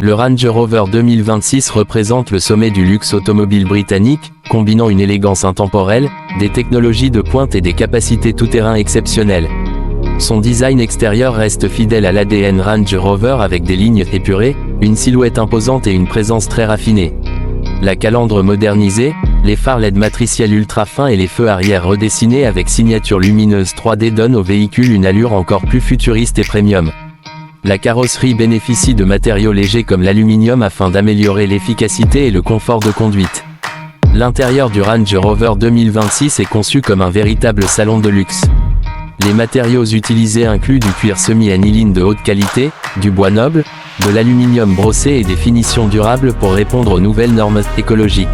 Le Range Rover 2026 représente le sommet du luxe automobile britannique, combinant une élégance intemporelle, des technologies de pointe et des capacités tout-terrain exceptionnelles. Son design extérieur reste fidèle à l'ADN Range Rover avec des lignes épurées, une silhouette imposante et une présence très raffinée. La calandre modernisée, les phares LED matriciels ultra fins et les feux arrière redessinés avec signature lumineuse 3D donnent au véhicule une allure encore plus futuriste et premium. La carrosserie bénéficie de matériaux légers comme l'aluminium afin d'améliorer l'efficacité et le confort de conduite. L'intérieur du Range Rover 2026 est conçu comme un véritable salon de luxe. Les matériaux utilisés incluent du cuir semi-aniline de haute qualité, du bois noble, de l'aluminium brossé et des finitions durables pour répondre aux nouvelles normes écologiques.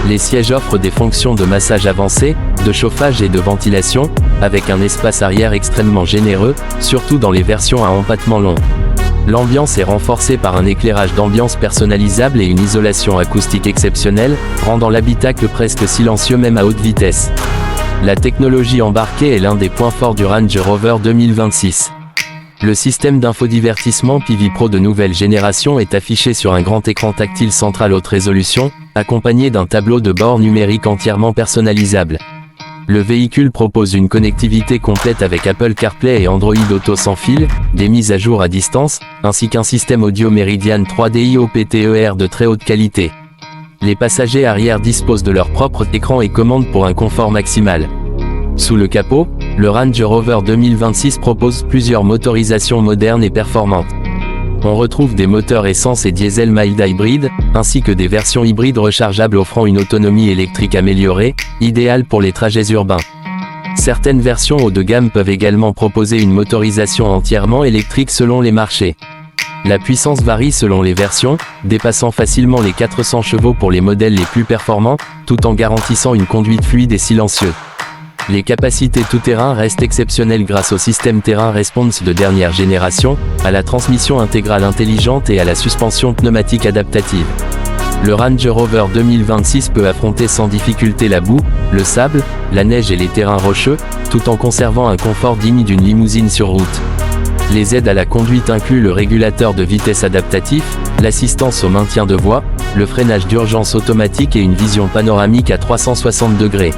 Les sièges offrent des fonctions de massage avancé, de chauffage et de ventilation, avec un espace arrière extrêmement généreux, surtout dans les versions à empattement long. L'ambiance est renforcée par un éclairage d'ambiance personnalisable et une isolation acoustique exceptionnelle, rendant l'habitacle presque silencieux même à haute vitesse. La technologie embarquée est l'un des points forts du Range Rover 2026. Le système d'infodivertissement PIVI Pro de nouvelle génération est affiché sur un grand écran tactile central haute résolution, accompagné d'un tableau de bord numérique entièrement personnalisable. Le véhicule propose une connectivité complète avec Apple CarPlay et Android Auto sans fil, des mises à jour à distance, ainsi qu'un système audio Meridian 3D IOPTER de très haute qualité. Les passagers arrière disposent de leur propre écran et commande pour un confort maximal. Sous le capot, le Range Rover 2026 propose plusieurs motorisations modernes et performantes. On retrouve des moteurs essence et diesel mild hybrid, ainsi que des versions hybrides rechargeables offrant une autonomie électrique améliorée, idéale pour les trajets urbains. Certaines versions haut de gamme peuvent également proposer une motorisation entièrement électrique selon les marchés. La puissance varie selon les versions, dépassant facilement les 400 chevaux pour les modèles les plus performants, tout en garantissant une conduite fluide et silencieuse. Les capacités tout-terrain restent exceptionnelles grâce au système Terrain Response de dernière génération, à la transmission intégrale intelligente et à la suspension pneumatique adaptative. Le Range Rover 2026 peut affronter sans difficulté la boue, le sable, la neige et les terrains rocheux, tout en conservant un confort digne d'une limousine sur route. Les aides à la conduite incluent le régulateur de vitesse adaptatif, l'assistance au maintien de voie, le freinage d'urgence automatique et une vision panoramique à 360 degrés.